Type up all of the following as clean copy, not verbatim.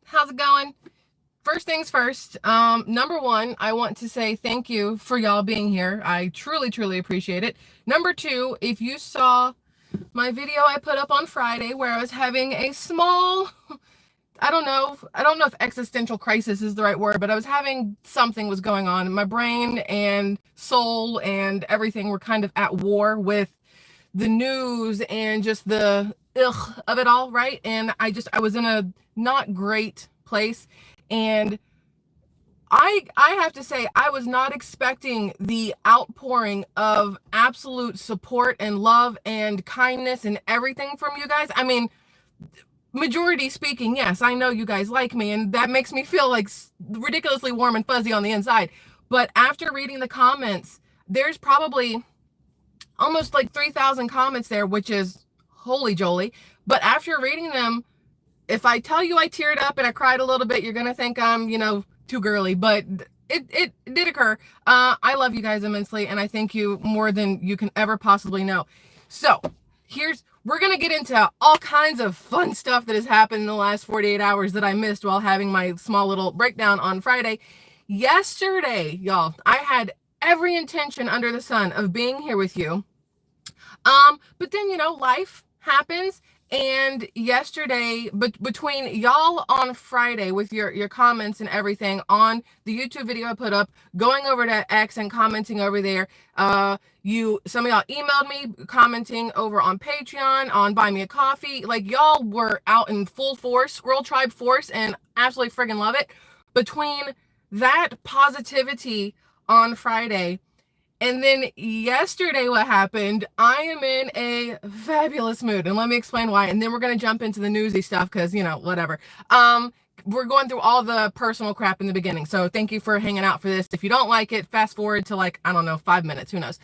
how's it going? First things first, number one, I want to say thank you for y'all being here. I truly appreciate it. Number two, if you saw my video I put up on Friday where I was having a small, I don't know if existential crisis is the right word, but I was having something was going on. My brain and soul and everything were kind of at war with the news and just the ugh of it all, right? And I was in a not great place. And I have to say, I was not expecting the outpouring of absolute support and love and kindness and everything from you guys. I mean, majority speaking, yes, I know you guys like me, and that makes me feel like ridiculously warm and fuzzy on the inside. But after reading the comments, there's probably almost like 3,000 comments there, which is holy jolly. But after reading them, if I tell you I teared up and I cried a little bit, you're gonna think I'm, too girly, but it did occur. I love you guys immensely, and I thank you more than you can ever possibly know. So we're gonna get into all kinds of fun stuff that has happened in the last 48 hours that I missed while having my small little breakdown on Friday. Yesterday, y'all, I had every intention under the sun of being here with you. But then, life happens. And yesterday, but between y'all on Friday with your comments and everything on the YouTube video I put up, going over to X and commenting over there, some of y'all emailed me, commenting over on Patreon, on Buy Me a Coffee. Like, y'all were out in full force, SquirrelTribe force, and absolutely friggin' love it. Between that positivity on Friday and then yesterday, what happened, I am in a fabulous mood. And let me explain why. And then we're going to jump into the newsy stuff because, whatever. We're going through all the personal crap in the beginning. So thank you for hanging out for this. If you don't like it, fast forward to 5 minutes. Who knows?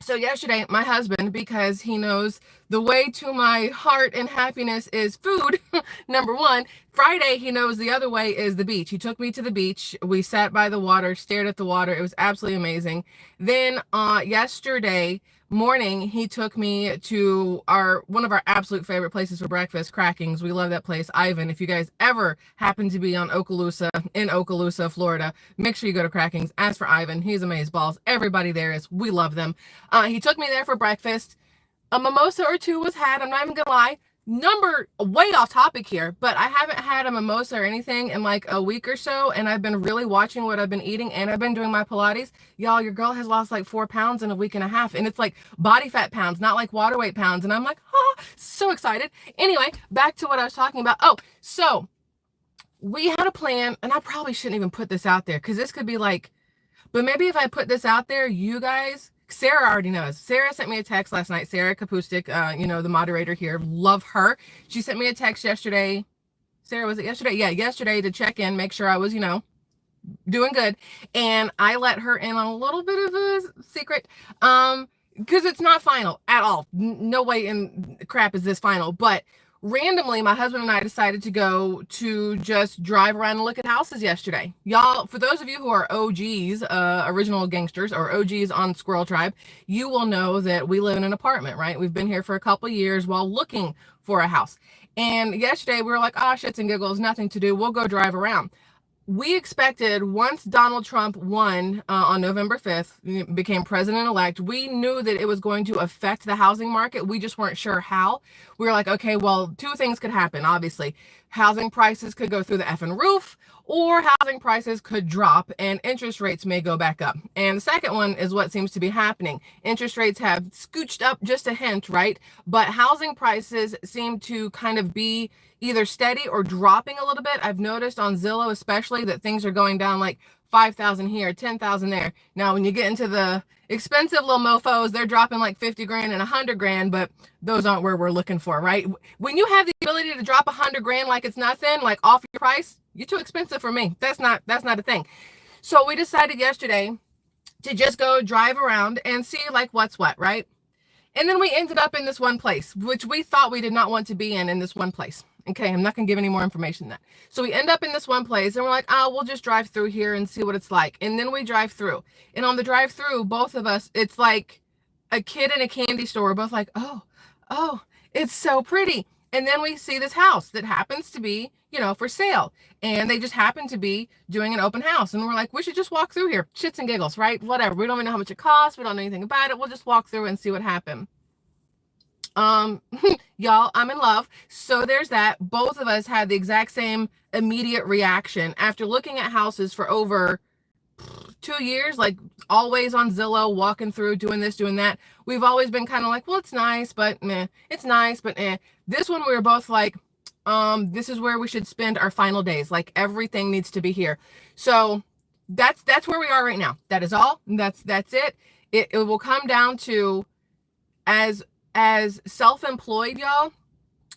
So yesterday, my husband, because he knows the way to my heart and happiness is food, number one. Friday, he knows the other way is the beach. He took me to the beach. We sat by the water, stared at the water. It was absolutely amazing. Then yesterday morning, he took me to one of our absolute favorite places for breakfast, Crackings. We love that place. Ivan, if you guys ever happen to be in Okaloosa, Florida, make sure you go to Crackings. As for Ivan, he's amazeballs. Everybody there is. We love them. He took me there for breakfast. A mimosa or two was had. I'm not even gonna lie. Way off topic here, but I haven't had a mimosa or anything in like a week or so, and I've been really watching what I've been eating, and I've been doing my Pilates. Y'all, your girl has lost like 4 pounds in a week and a half, and it's like body fat pounds, not like water weight pounds, and I'm like, so excited. Anyway, back to what I was talking about. So we had a plan, and I probably shouldn't even put this out there because this could be like, but maybe if I put this out there, you guys, Sarah already knows. Sarah sent me a text last night. Sarah Kapustik, the moderator here. Love her. She sent me a text yesterday. Sarah, was it yesterday? Yeah, yesterday to check in, make sure I was, doing good. And I let her in on a little bit of a secret. Because it's not final at all. No way in crap is this final. But randomly, my husband and I decided to go to just drive around and look at houses yesterday. Y'all, for those of you who are OGs, original gangsters, or OGs on SquirrelTribe, you will know that we live in an apartment, right? We've been here for a couple of years while looking for a house. And yesterday we were like, shits and giggles, nothing to do. We'll go drive around. We expected once Donald Trump won on November 5th, became president-elect, we knew that it was going to affect the housing market. We just weren't sure how. We were like, okay, well, two things could happen, obviously. Housing prices could go through the effing roof, or housing prices could drop and interest rates may go back up. And the second one is what seems to be happening. Interest rates have scooched up just a hint, right? But housing prices seem to kind of be either steady or dropping a little bit. I've noticed on Zillow especially that things are going down like 5,000 here, 10,000 there. Now, when you get into the expensive little mofos, they're dropping like 50 grand and 100 grand, but those aren't where we're looking for, right? When you have the ability to drop 100 grand like it's nothing, like off your price, you're too expensive for me. That's not a thing. So we decided yesterday to just go drive around and see like what's what, right? And then we ended up in this one place, which we thought we did not want to be in this one place. Okay, I'm not going to give any more information than that. So we end up in this one place, and we're like, we'll just drive through here and see what it's like. And then we drive through. And on the drive through, both of us, it's like a kid in a candy store. We're both like, oh, it's so pretty. And then we see this house that happens to be, for sale. And they just happen to be doing an open house. And we're like, we should just walk through here. Shits and giggles, right? Whatever. We don't even know how much it costs. We don't know anything about it. We'll just walk through and see what happened. Y'all, I'm in love. So there's that. Both of us had the exact same immediate reaction after looking at houses for over 2 years, like always on Zillow, walking through, doing this, doing that. We've always been kind of like, well, it's nice, but meh. It's nice, but eh. This one, we were both like, this is where we should spend our final days. Like, everything needs to be here. So that's where we are right now. That is all. That's it. It will come down to, as self-employed, y'all,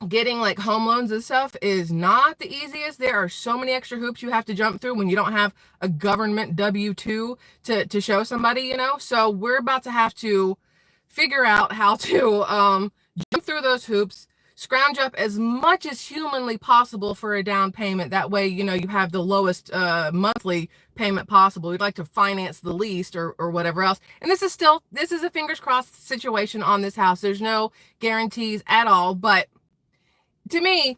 getting like home loans and stuff is not the easiest. There are so many extra hoops you have to jump through when you don't have a government W-2 to show somebody, So we're about to have to figure out how to jump through those hoops, scrounge up as much as humanly possible for a down payment. That way, you have the lowest monthly payment possible. We'd like to finance the least or whatever else. And this is a fingers crossed situation on this house. There's no guarantees at all, but to me,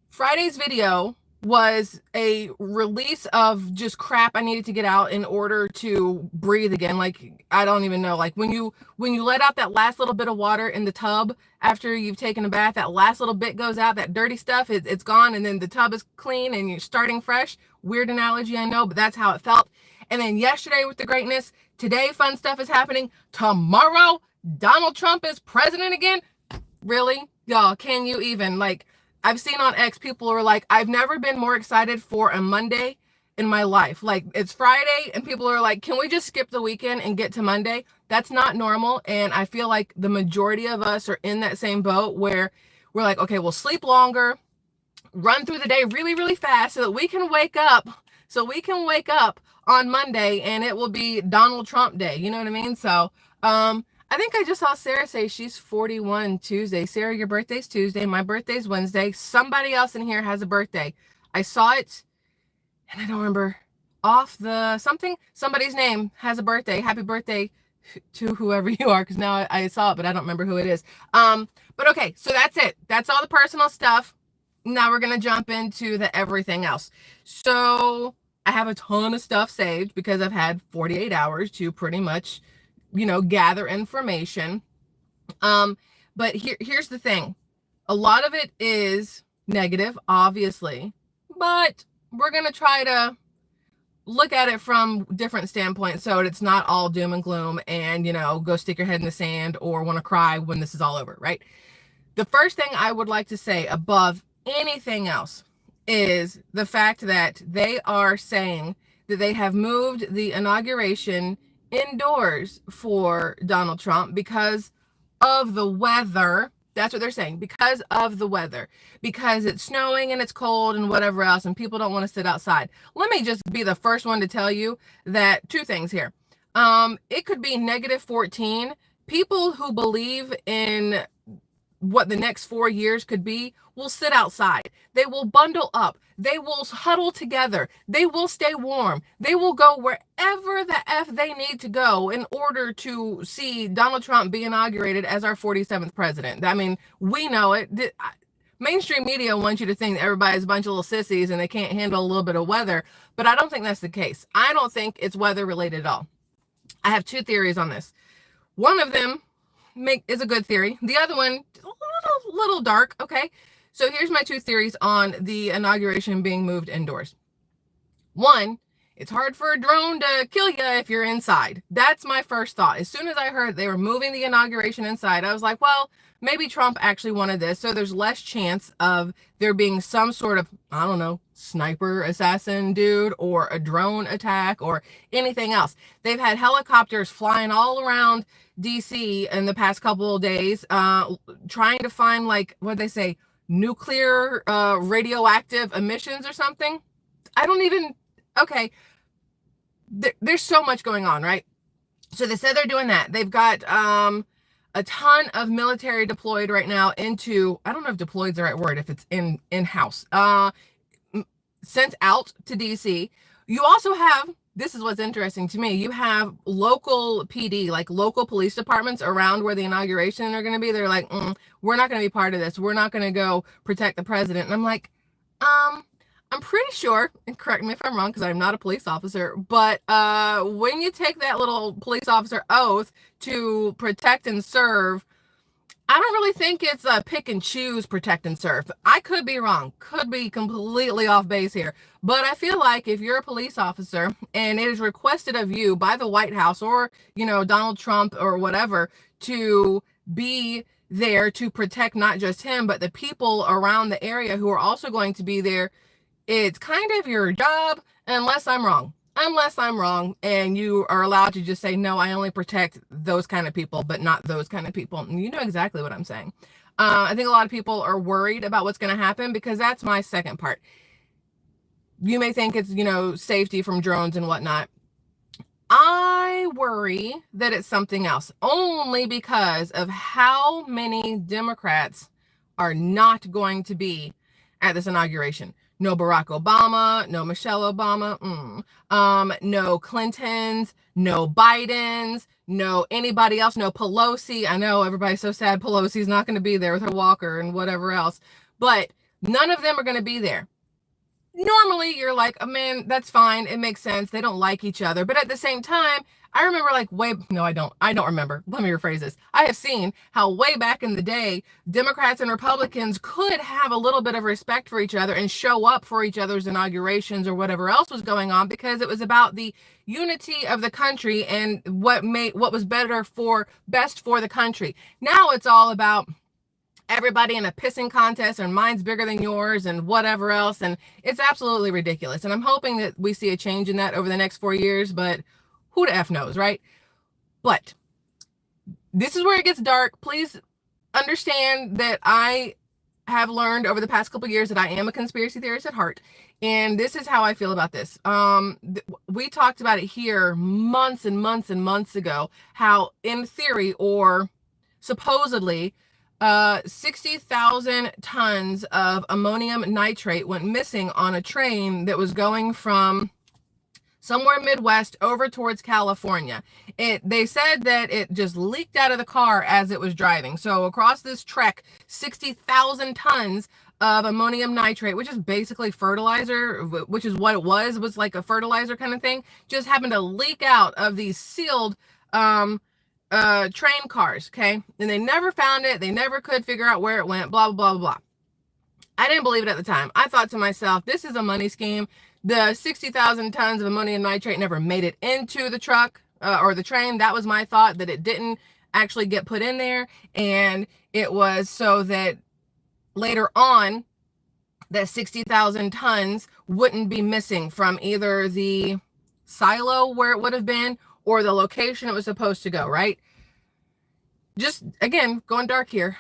Friday's video was a release of just crap I needed to get out in order to breathe again. Like, I don't even know. Like, when you let out that last little bit of water in the tub after you've taken a bath, that last little bit goes out, that dirty stuff, it's gone, and then the tub is clean and you're starting fresh. Weird analogy, I know, but that's how it felt. And then yesterday with the greatness, today fun stuff is happening. Tomorrow, Donald Trump is president again. Really? Y'all, can you even? Like, I've seen on X, people are like, I've never been more excited for a Monday in my life. Like, it's Friday and people are like, can we just skip the weekend and get to Monday? That's not normal. And I feel like the majority of us are in that same boat where we're like, okay, we'll sleep longer, run through the day really, really fast so that we can wake up. On Monday and it will be Donald Trump Day. You know what I mean? So, I think I just saw Sarah say she's 41 Tuesday. Sarah, your birthday's Tuesday. My birthday's Wednesday. Somebody else in here has a birthday. I saw it, and I don't remember somebody's name has a birthday. Happy birthday to whoever you are, because now I saw it, but I don't remember who it is. But okay, so that's it. That's all the personal stuff. Now we're going to jump into the everything else. So I have a ton of stuff saved because I've had 48 hours to pretty much gather information. But here's the thing. A lot of it is negative, obviously, but we're going to try to look at it from different standpoints so it's not all doom and gloom and, go stick your head in the sand or want to cry when this is all over, right? The first thing I would like to say above anything else is the fact that they are saying that they have moved the inauguration indoors for Donald Trump because of the weather. That's what they're saying, because of the weather, because it's snowing and it's cold and whatever else, and people don't want to sit outside. Let me just be the first one to tell you that two things here. It could be -14. People who believe in what the next 4 years could be will sit outside. They will bundle up. They will huddle together. They will stay warm. They will go wherever the F they need to go in order to see Donald Trump be inaugurated as our 47th president. I mean, we know it. Mainstream media wants you to think that everybody's a bunch of little sissies and they can't handle a little bit of weather, but I don't think that's the case. I don't think it's weather related at all. I have two theories on this. One of them is a good theory. The other one, a little dark. Okay. So here's my two theories on the inauguration being moved indoors. One, it's hard for a drone to kill you if you're inside. That's my first thought. As soon as I heard they were moving the inauguration inside, I was like, well, maybe Trump actually wanted this. So there's less chance of there being some sort of, I don't know, sniper assassin dude or a drone attack or anything else. They've had helicopters flying all around DC in the past couple of days, trying to find, like, what they say, nuclear radioactive emissions or something. I don't even, okay. There's so much going on, right? So they said they're doing that. They've got a ton of military deployed right now into, I don't know if deployed is the right word, if it's in-house, sent out to DC. You also have this is what's interesting to me. You have local PD, like local police departments around where the inauguration are going to be. They're like, we're not going to be part of this. We're not going to go protect the president. And I'm like, I'm pretty sure, and correct me if I'm wrong because I'm not a police officer, but when you take that little police officer oath to protect and serve, I don't really think it's a pick and choose protect and serve. I could be wrong, could be completely off base here, but I feel like if you're a police officer and it is requested of you by the White House or, Donald Trump or whatever to be there to protect not just him, but the people around the area who are also going to be there, it's kind of your job, unless I'm wrong. Unless I'm wrong and you are allowed to just say, no, I only protect those kind of people, but not those kind of people. And you know exactly what I'm saying. I think a lot of people are worried about what's going to happen because that's my second part. You may think it's, safety from drones and whatnot. I worry that it's something else, only because of how many Democrats are not going to be at this inauguration. No Barack Obama, no Michelle Obama, no Clintons, no Bidens, no anybody else, no Pelosi. I know everybody's so sad Pelosi's not going to be there with her walker and whatever else, but none of them are going to be there. Normally you're like, oh man, that's fine. It makes sense. They don't like each other. But at the same time, I remember I don't remember. Let me rephrase this. I have seen how way back in the day, Democrats and Republicans could have a little bit of respect for each other and show up for each other's inaugurations or whatever else was going on because it was about the unity of the country and what was best for the country. Now it's all about everybody in a pissing contest and mine's bigger than yours and whatever else. And it's absolutely ridiculous. And I'm hoping that we see a change in that over the next 4 years, but who the F knows, right? But this is where it gets dark. Please understand that I have learned over the past couple of years that I am a conspiracy theorist at heart. And this is how I feel about this. We talked about it here months and months and months ago, how in theory or supposedly 60,000 tons of ammonium nitrate went missing on a train that was going from somewhere Midwest over towards California. They said that it just leaked out of the car as it was driving. So across this trek, 60,000 tons of ammonium nitrate, which is basically fertilizer, which is what it was like a fertilizer kind of thing, just happened to leak out of these sealed train cars, okay? And they never found it. They never could figure out where it went, blah, blah, blah, blah. I didn't believe it at the time. I thought to myself, this is a money scheme. The 60,000 tons of ammonium nitrate never made it into the truck or the train. That was my thought, that it didn't actually get put in there. And it was so that later on, that 60,000 tons wouldn't be missing from either the silo where it would have been or the location it was supposed to go, right? Just, again, going dark here.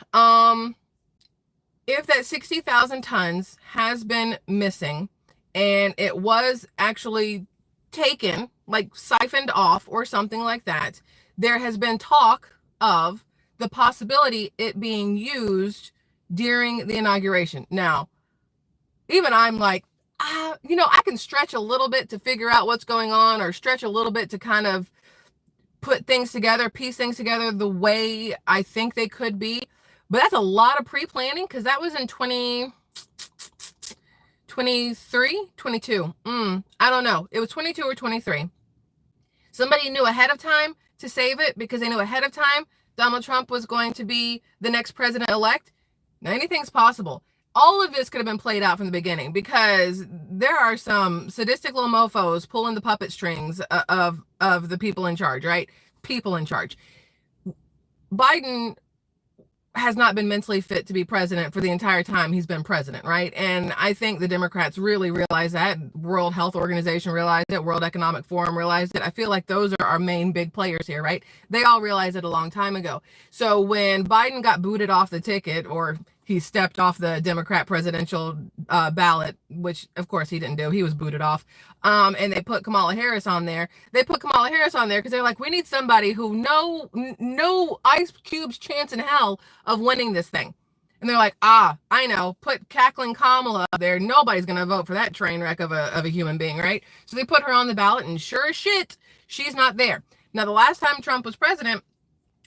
If that 60,000 tons has been missing and it was actually taken, like siphoned off or something like that, there has been talk of the possibility it being used during the inauguration. Now, even I'm like, I can stretch a little bit to figure out what's going on, or stretch a little bit to kind of put things together, piece things together the way I think they could be. But that's a lot of pre-planning, because that was in 2023, 22. I don't know. It was 22 or 23. Somebody knew ahead of time to save it because they knew ahead of time Donald Trump was going to be the next president-elect. Now, anything's possible. All of this could have been played out from the beginning, because there are some sadistic little mofos pulling the puppet strings of the people in charge, right? People in charge. Biden has not been mentally fit to be president for the entire time he's been president, right? And I think the Democrats really realize that. World Health Organization realized it. World Economic Forum realized it. I feel like those are our main big players here, right? They all realized it a long time ago. So when Biden got booted off the ticket, or he stepped off the Democrat presidential ballot, which of course he didn't do. He was booted off. And they put Kamala Harris on there. They put Kamala Harris on there because they're like, we need somebody who no ice cube's chance in hell of winning this thing. And they're like, ah, I know, put cackling Kamala up there. Nobody's going to vote for that train wreck of a human being, right? So they put her on the ballot, and sure as shit, she's not there. Now, the last time Trump was president,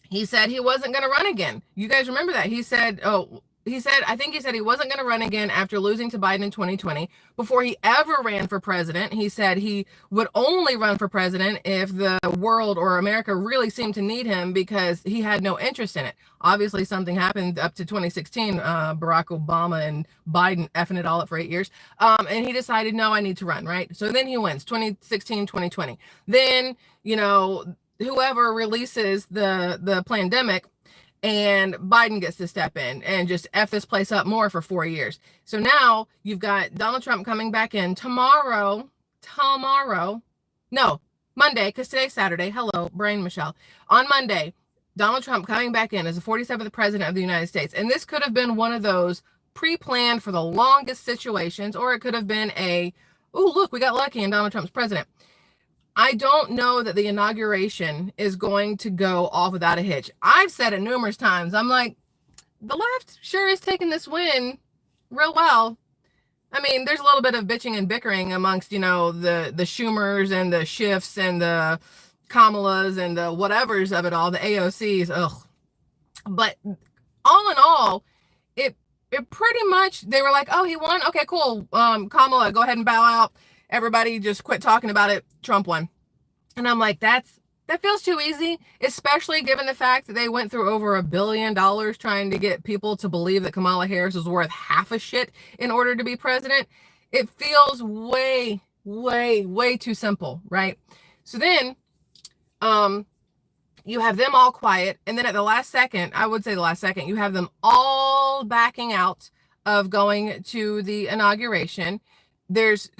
he said he wasn't going to run again. You guys remember that? I think he said he wasn't going to run again after losing to Biden in 2020. Before he ever ran for president, he said he would only run for president if the world or America really seemed to need him, because he had no interest in it. Obviously, something happened up to 2016, Barack Obama and Biden effing it all up for 8 years. And he decided, no, I need to run, right? So then he wins 2016, 2020. Then, whoever releases the pandemic, and Biden gets to step in and just F this place up more for 4 years. So now you've got Donald Trump coming back in tomorrow, no, Monday, because today's Saturday. Hello, Brain Michelle. On Monday, Donald Trump coming back in as the 47th president of the United States. And this could have been one of those pre-planned for the longest situations, or it could have been oh, look, we got lucky and Donald Trump's president. I don't know that the inauguration is going to go off without a hitch. I've said it numerous times. I'm like, the left sure is taking this win real well. I mean, there's a little bit of bitching and bickering amongst, the Schumers and the Schiffs and the Kamalas and the whatevers of it all, the AOCs. Ugh. But all in all, it pretty much, they were like, oh, he won? Okay, cool. Kamala, go ahead and bow out. Everybody just quit talking about it. Trump won. And I'm like, that feels too easy, especially given the fact that they went through over $1 billion trying to get people to believe that Kamala Harris was worth half a shit in order to be president. It feels way, way, way too simple, right? So then, you have them all quiet. And then at the last second, I would say the last second, you have them all backing out of going to the inauguration. There's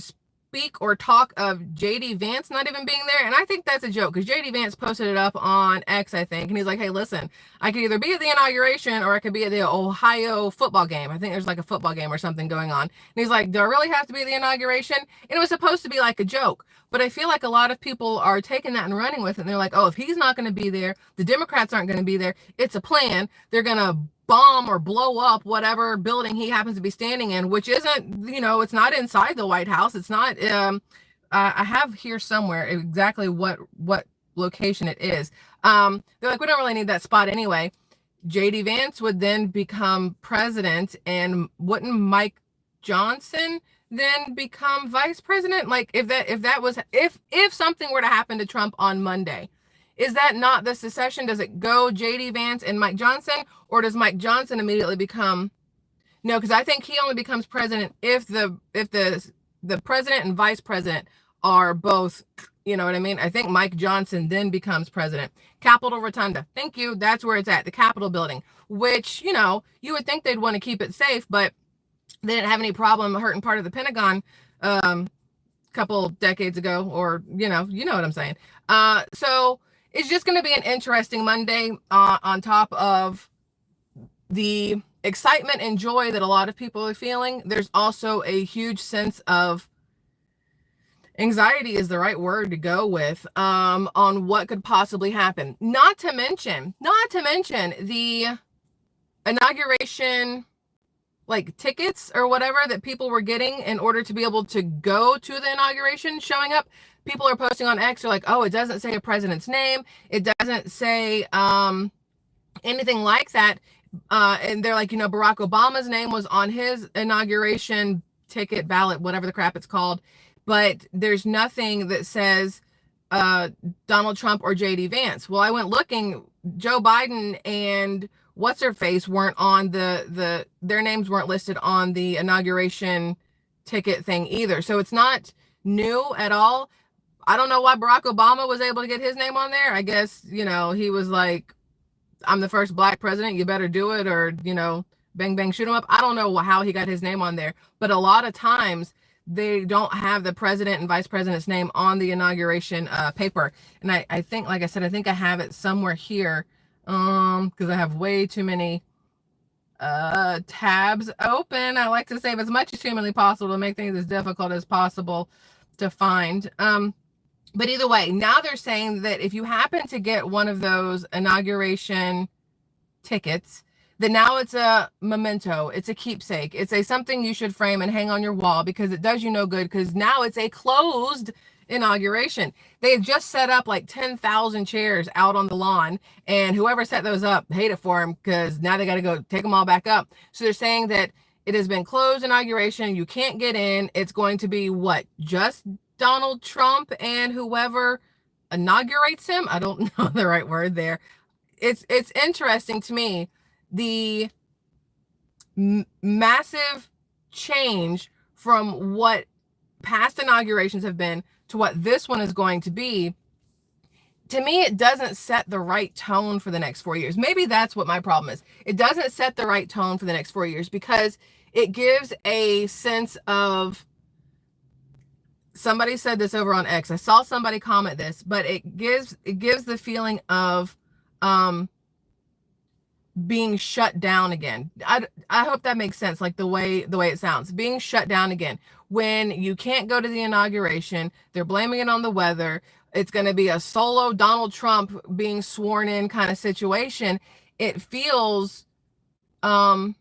speak or talk of JD Vance not even being there, and I think that's a joke, because JD Vance posted it up on X, I think, and he's like, hey, listen, I could either be at the inauguration or I could be at the Ohio football game. I think there's like a football game or something going on, and he's like, do I really have to be at the inauguration? And it was supposed to be like a joke, but I feel like a lot of people are taking that and running with it, and they're like, oh, if he's not going to be there, the Democrats aren't going to be there, it's a plan, they're going to bomb or blow up whatever building he happens to be standing in, which isn't, it's not inside the White House. It's not, I have here somewhere exactly what location it is. They're like, we don't really need that spot anyway. JD Vance would then become president, and wouldn't Mike Johnson then become vice president? Like, if something were to happen to Trump on Monday, is that not the secession? Does it go JD Vance and Mike Johnson, or does Mike Johnson immediately become? No, because I think he only becomes president if the president and vice president are both, you know what I mean? I think Mike Johnson then becomes president. Capitol Rotunda. Thank you. That's where it's at, the Capitol building, which, you would think they'd want to keep it safe, but they didn't have any problem hurting part of the Pentagon couple decades ago, or, you know what I'm saying. So it's just going to be an interesting Monday on top of the excitement and joy that a lot of people are feeling. There's also a huge sense of anxiety, is the right word to go with, on what could possibly happen. Not to mention the inauguration, like, tickets or whatever that people were getting in order to be able to go to the inauguration showing up. People are posting on X, they're like, oh, it doesn't say a president's name. It doesn't say anything like that. And they're like, Barack Obama's name was on his inauguration ticket, ballot, whatever the crap it's called. But there's nothing that says Donald Trump or JD Vance. Well, I went looking, Joe Biden and what's-her-face weren't on their names weren't listed on the inauguration ticket thing either. So it's not new at all. I don't know why Barack Obama was able to get his name on there. I guess, he was like, I'm the first black president, you better do it, or, bang, bang, shoot him up. I don't know how he got his name on there, but a lot of times they don't have the president and vice president's name on the inauguration paper. And I think, like I said, I think I have it somewhere here, because I have way too many tabs open. I like to save as much as humanly possible to make things as difficult as possible to find. But either way, now they're saying that if you happen to get one of those inauguration tickets, that now it's a memento, it's a keepsake, it's a something you should frame and hang on your wall because it does you no good, because now it's a closed inauguration. They had just set up like 10,000 chairs out on the lawn, and whoever set those up hate it for them because now they got to go take them all back up. So they're saying that it has been closed inauguration. You can't get in. It's going to be what? Just Donald Trump and whoever inaugurates him. I don't know the right word there. It's interesting to me, the massive change from what past inaugurations have been to what this one is going to be. To me, it doesn't set the right tone for the next 4 years. Maybe that's what my problem is. It doesn't set the right tone for the next 4 years because it gives a sense of, somebody said this over on X. I saw somebody comment this, but it gives the feeling of being shut down again. I hope that makes sense, like the way it sounds. Being shut down again. When you can't go to the inauguration, they're blaming it on the weather. It's going to be a solo Donald Trump being sworn in kind of situation. It feels non,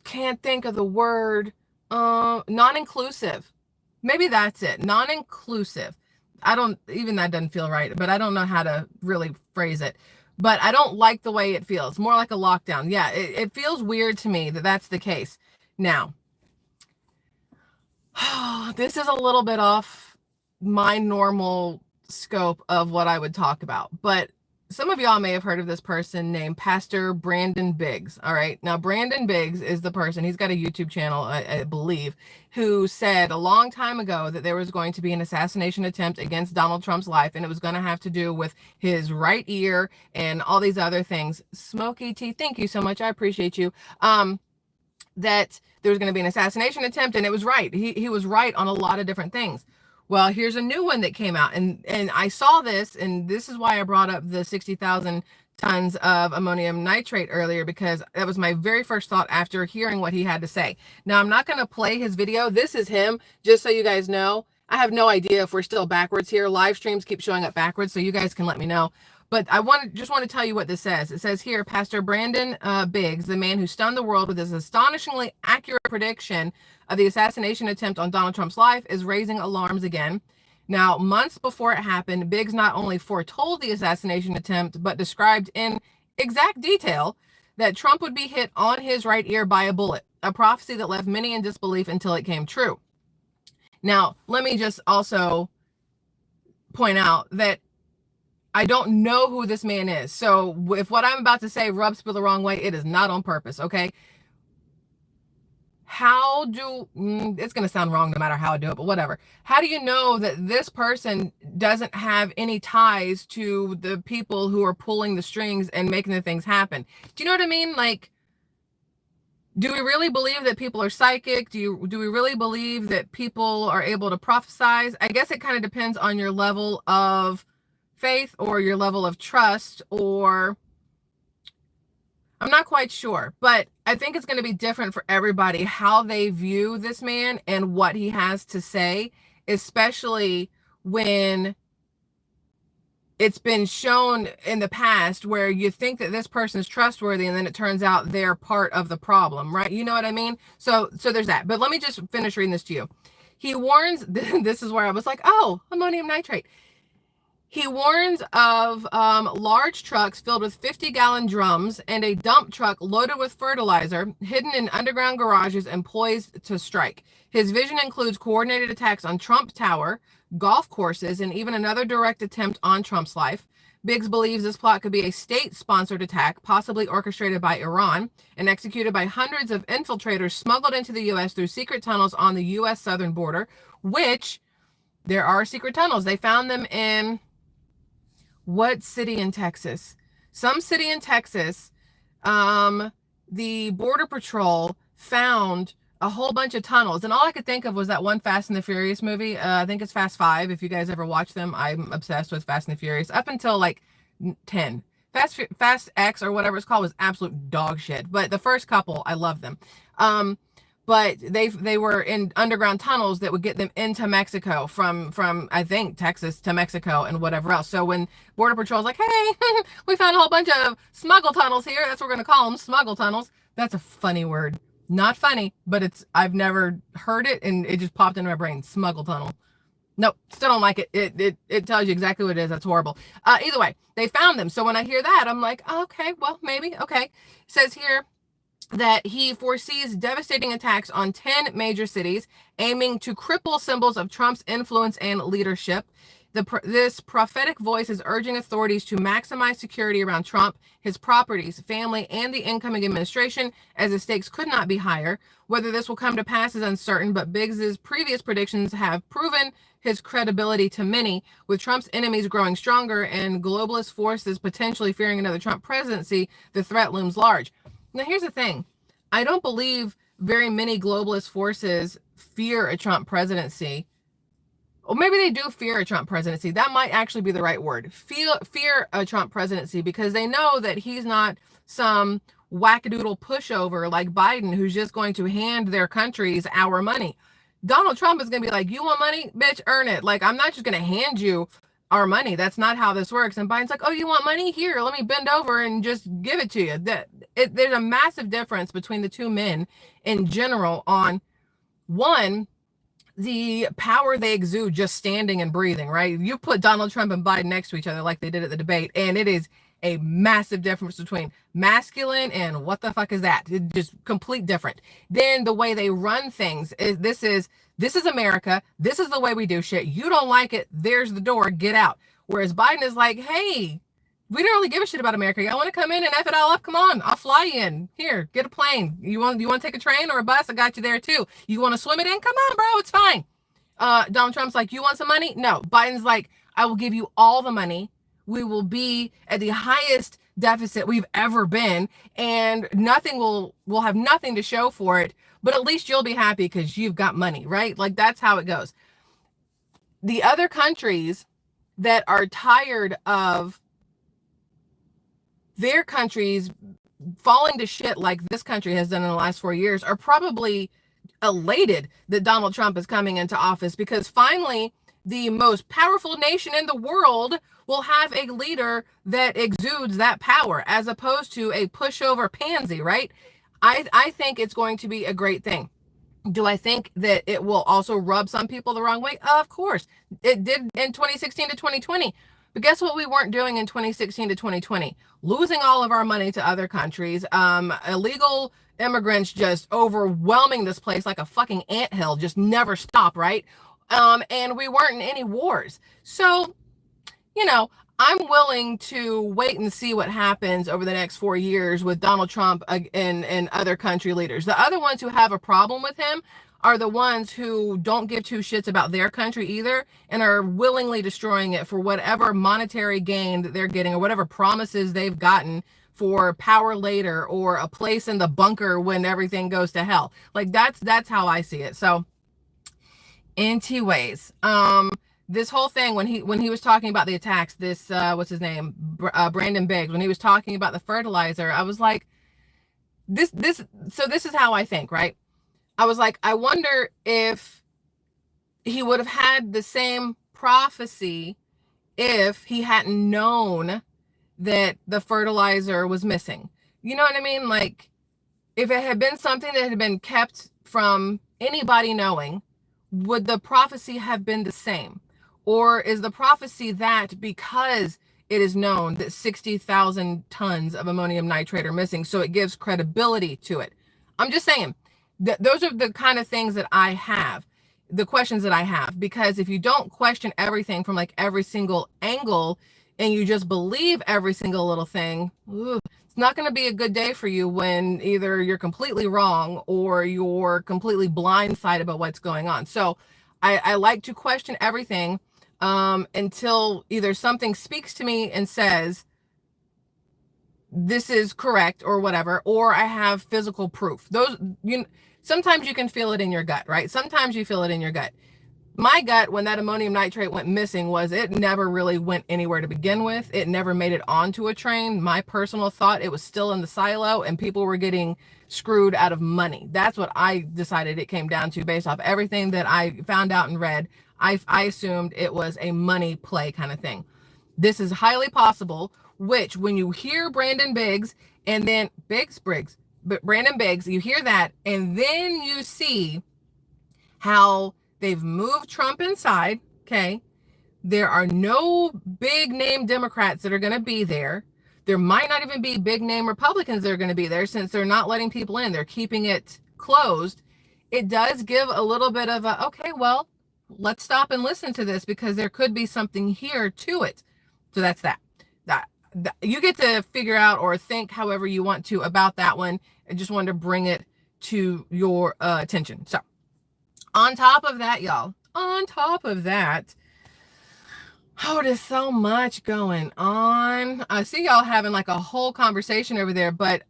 can't think of the word, non-inclusive. Maybe that's it. Non-inclusive. Even that doesn't feel right, but I don't know how to really phrase it. But I don't like the way it feels. More like a lockdown. Yeah, it feels weird to me that that's the case. Now, this is a little bit off my normal scope of what I would talk about, but some of y'all may have heard of this person named Pastor Brandon Biggs. All right. Now, Brandon Biggs is the person, he's got a YouTube channel, I believe, who said a long time ago that there was going to be an assassination attempt against Donald Trump's life, and it was going to have to do with his right ear and all these other things. Smokey T, thank you so much. I appreciate you. That there was going to be an assassination attempt, and it was right. He was right on a lot of different things. Well, here's a new one that came out, and I saw this, and this is why I brought up the 60,000 tons of ammonium nitrate earlier, because that was my very first thought after hearing what he had to say. Now, I'm not going to play his video. This is him, just so you guys know. I have no idea if we're still backwards here. Live streams keep showing up backwards, so you guys can let me know. But I just want to tell you what this says. It says here, Pastor Brandon Biggs, the man who stunned the world with his astonishingly accurate prediction of the assassination attempt on Donald Trump's life, is raising alarms again. Now, months before it happened, Biggs not only foretold the assassination attempt, but described in exact detail that Trump would be hit on his right ear by a bullet, a prophecy that left many in disbelief until it came true. Now, let me just also point out that I don't know who this man is. So if what I'm about to say rubs people the wrong way, it is not on purpose, okay? It's going to sound wrong no matter how I do it, but whatever. How do you know that this person doesn't have any ties to the people who are pulling the strings and making the things happen? Do you know what I mean? Like, do we really believe that people are psychic? Do we really believe that people are able to prophesize? I guess it kind of depends on your level of faith or your level of trust, or I'm not quite sure, but I think it's going to be different for everybody how they view this man and what he has to say, especially when it's been shown in the past where you think that this person is trustworthy and then it turns out they're part of the problem, right? You know what I mean? So there's that. But let me just finish reading this to you. He warns, this is where I was like, oh, ammonium nitrate. He warns of large trucks filled with 50-gallon drums and a dump truck loaded with fertilizer hidden in underground garages and poised to strike. His vision includes coordinated attacks on Trump Tower, golf courses, and even another direct attempt on Trump's life. Biggs believes this plot could be a state-sponsored attack, possibly orchestrated by Iran and executed by hundreds of infiltrators smuggled into the U.S. through secret tunnels on the U.S. southern border, which there are secret tunnels. They found them in what city in Texas? Some city in Texas. The Border Patrol found a whole bunch of tunnels, and all I could think of was that one Fast and the Furious movie. I think it's Fast 5. If you guys ever watch them, I'm obsessed with Fast and the Furious up until like 10. Fast X or whatever it's called was absolute dog shit, but the first couple, I love them. but they were in underground tunnels that would get them into Mexico from I think Texas to Mexico and whatever else. So when Border Patrol's like, hey, we found a whole bunch of smuggle tunnels here. That's what we're gonna call them, smuggle tunnels. That's a funny word. Not funny, but I've never heard it and it just popped into my brain. Smuggle tunnel. Nope, still don't like it. It tells you exactly what it is. That's horrible. Either way, they found them. So when I hear that, I'm like, oh, okay, well, maybe. Okay. It says here that he foresees devastating attacks on 10 major cities, aiming to cripple symbols of Trump's influence and leadership. This prophetic voice is urging authorities to maximize security around Trump, his properties, family, and the incoming administration, as the stakes could not be higher. Whether this will come to pass is uncertain, but Biggs's previous predictions have proven his credibility to many. With Trump's enemies growing stronger and globalist forces potentially fearing another Trump presidency, the threat looms large. Now, here's the thing. I don't believe very many globalist forces fear a Trump presidency. Or maybe they do fear a Trump presidency. That might actually be the right word. Fear a Trump presidency because they know that he's not some wackadoodle pushover like Biden who's just going to hand their countries our money. Donald Trump is going to be like, you want money? Bitch, earn it. Like, I'm not just going to hand you our money. That's not how this works. And Biden's like, oh, you want money? Here, let me bend over and just give it to you. There's a massive difference between the two men in general on, one, the power they exude just standing and breathing, right? You put Donald Trump and Biden next to each other like they did at the debate, and it is a massive difference between masculine and what the fuck is that? It's just complete different. Then the way they run things is this is America. This is the way we do shit. You don't like it, there's the door, get out. Whereas Biden is like, hey, we don't really give a shit about America. Y'all want to come in and F it all up? Come on, I'll fly you in. Here, get a plane. You want to take a train or a bus? I got you there too. You want to swim it in? Come on, bro, it's fine. Donald Trump's like, you want some money? No. Biden's like, I will give you all the money. We will be at the highest deficit we've ever been, and we'll have nothing to show for it, but at least you'll be happy because you've got money, right? Like, that's how it goes. The other countries that are tired of their countries falling to shit like this country has done in the last 4 years are probably elated that Donald Trump is coming into office, because finally the most powerful nation in the world will have a leader that exudes that power as opposed to a pushover pansy, right? I think it's going to be a great thing. Do I think that it will also rub some people the wrong way? Of course. It did in 2016 to 2020. But guess what we weren't doing in 2016 to 2020? Losing all of our money to other countries, illegal immigrants just overwhelming this place like a fucking anthill, just never stop, right? And we weren't in any wars. So, I'm willing to wait and see what happens over the next 4 years with Donald Trump and other country leaders. The other ones who have a problem with him are the ones who don't give two shits about their country either and are willingly destroying it for whatever monetary gain that they're getting or whatever promises they've gotten for power later or a place in the bunker when everything goes to hell. Like, that's how I see it. So anyways, this whole thing when he was talking about the attacks, this what's his name, Brandon Biggs, when he was talking about the fertilizer, I was like, this is how I think, right? I was like, I wonder if he would have had the same prophecy if he hadn't known that the fertilizer was missing. You know what I mean? Like, if it had been something that had been kept from anybody knowing, would the prophecy have been the same? Or is the prophecy that because it is known that 60,000 tons of ammonium nitrate are missing, so it gives credibility to it? I'm just saying that those are the kind of things that I have, the questions that I have, because if you don't question everything from like every single angle and you just believe every single little thing, it's not going to be a good day for you when either you're completely wrong or you're completely blindsided about what's going on. So I like to question everything until either something speaks to me and says, this is correct or whatever, or I have physical proof. Sometimes you can feel it in your gut, right? Sometimes you feel it in your gut. My gut when that ammonium nitrate went missing was it never really went anywhere to begin with. It never made it onto a train. My personal thought, it was still in the silo and people were getting screwed out of money. That's what I decided it came down to based off everything that I found out and read. I assumed it was a money play kind of thing. This is highly possible, which when you hear Brandon Biggs and then Brandon Biggs, you hear that and then you see how they've moved Trump inside, okay? There are no big name Democrats that are going to be there. There might not even be big name Republicans that are going to be there since they're not letting people in. They're keeping it closed. It does give a little bit of a, okay, well, let's stop and listen to this because there could be something here to it. So that's that. You get to figure out or think however you want to about that one. I just wanted to bring it to your attention. So on top of that, y'all, oh, there's so much going on. I see y'all having like a whole conversation over there, but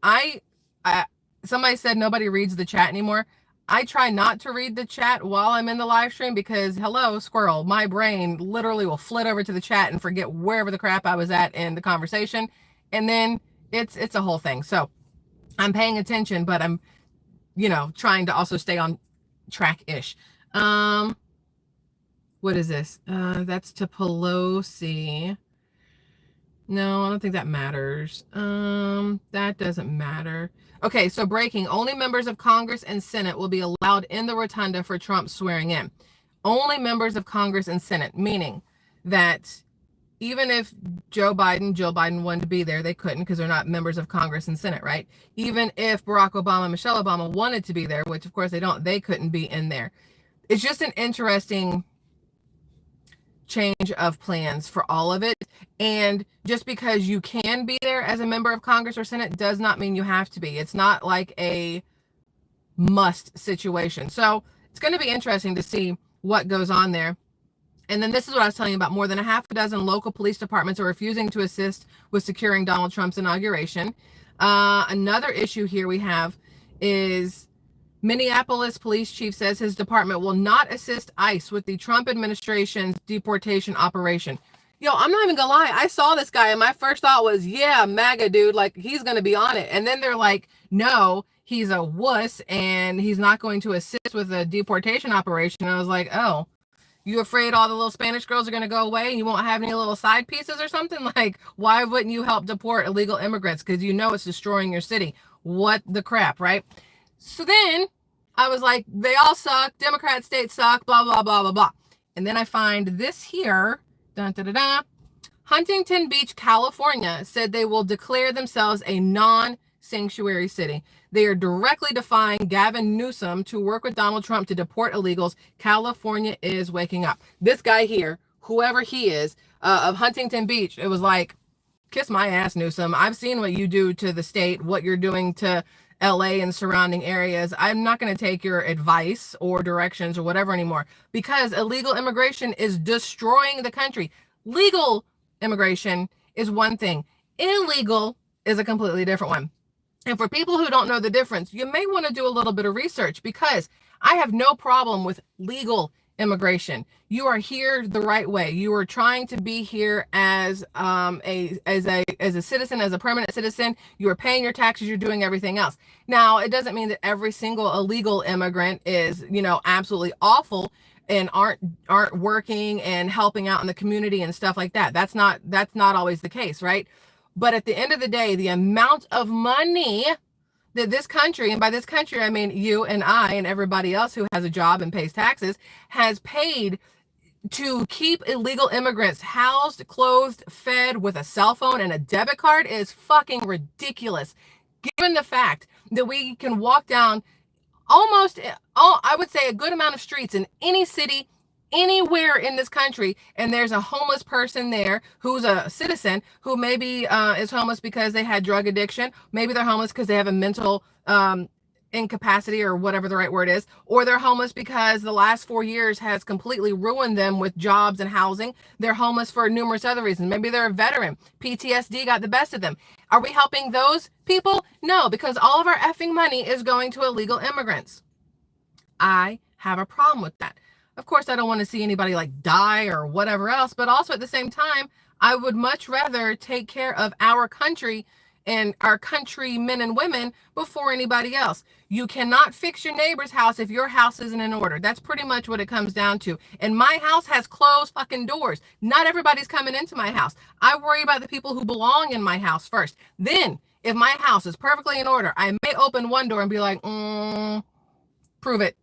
somebody said nobody reads the chat anymore. I try not to read the chat while I'm in the live stream because, hello, squirrel, my brain literally will flit over to the chat and forget wherever the crap I was at in the conversation. And then it's a whole thing. So I'm paying attention, but I'm, trying to also stay on track-ish. What is this? That's to Pelosi. No, I don't think that matters. That doesn't matter. Okay, so breaking. Only members of Congress and Senate will be allowed in the rotunda for Trump's swearing in. Only members of Congress and Senate, meaning that even if Joe Biden wanted to be there, they couldn't because they're not members of Congress and Senate, right? Even if Barack Obama and Michelle Obama wanted to be there, which of course they don't, they couldn't be in there. It's just an interesting change of plans for all of it. And just because you can be there as a member of Congress or Senate does not mean you have to be. It's not like a must situation. So it's going to be interesting to see what goes on there. And then this is what I was telling you about. More than a half a dozen local police departments are refusing to assist with securing Donald Trump's inauguration. Another issue here we have is Minneapolis police chief says his department will not assist ICE with the Trump administration's deportation operation. Yo, I'm not even gonna lie. I saw this guy and my first thought was, yeah, MAGA dude, like he's gonna be on it. And then they're like, no, he's a wuss and he's not going to assist with the deportation operation. And I was like, oh, you afraid all the little Spanish girls are gonna go away and you won't have any little side pieces or something? Like, why wouldn't you help deport illegal immigrants? Because you know it's destroying your city. What the crap, right? So then I was like, they all suck. Democrat states suck, blah, blah, blah, blah, blah. And then I find this here. Dun, dun, dun, dun. Huntington Beach, California said they will declare themselves a non-sanctuary city. They are directly defying Gavin Newsom to work with Donald Trump to deport illegals. California is waking up. This guy here, whoever he is, of Huntington Beach, it was like, kiss my ass, Newsom. I've seen what you do to the state, what you're doing to LA and surrounding areas. I'm not going to take your advice or directions or whatever anymore because illegal immigration is destroying the country. Legal immigration is one thing. Illegal is a completely different one. And for people who don't know the difference, you may want to do a little bit of research because I have no problem with legal immigration. You are here the right way. You are trying to be here as a citizen, as a permanent citizen. You are paying your taxes. You're doing everything else. Now, it doesn't mean that every single illegal immigrant is, absolutely awful and aren't working and helping out in the community and stuff like that. That's not always the case, right? But at the end of the day, the amount of money that this country, and by this country, I mean you and I and everybody else who has a job and pays taxes, has paid to keep illegal immigrants housed, clothed, fed with a cell phone and a debit card is fucking ridiculous. Given the fact that we can walk down I would say a good amount of streets in any city, anywhere in this country, and there's a homeless person there who's a citizen who maybe is homeless because they had drug addiction. Maybe they're homeless because they have a mental incapacity or whatever the right word is, or they're homeless because the last 4 years has completely ruined them with jobs and housing. They're homeless for numerous other reasons. Maybe they're a veteran. PTSD got the best of them. Are we helping those people? No, because all of our effing money is going to illegal immigrants. I have a problem with that. Of course, I don't want to see anybody like die or whatever else, but also at the same time, I would much rather take care of our country and our countrymen and women before anybody else. You cannot fix your neighbor's house if your house isn't in order. That's pretty much what it comes down to. And my house has closed fucking doors. Not everybody's coming into my house. I worry about the people who belong in my house first. Then, if my house is perfectly in order, I may open one door and be like, prove it.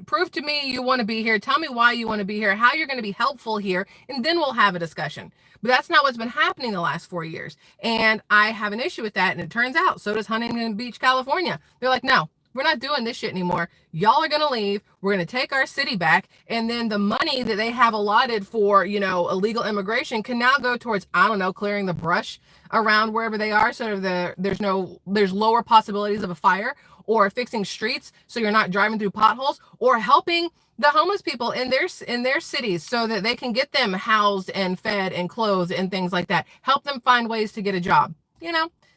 Prove to me you want to be here. Tell me why you want to be here, how you're going to be helpful here, and then we'll have a discussion. But that's not what's been happening the last 4 years. And I have an issue with that. And it turns out, so does Huntington Beach, California. They're like, no, we're not doing this shit anymore. Y'all are going to leave. We're going to take our city back. And then the money that they have allotted for, illegal immigration can now go towards, I don't know, clearing the brush around wherever they are. So there's lower possibilities of a fire, or fixing streets so you're not driving through potholes, or helping the homeless people in their cities so that they can get them housed and fed and clothed and things like that. Help them find ways to get a job,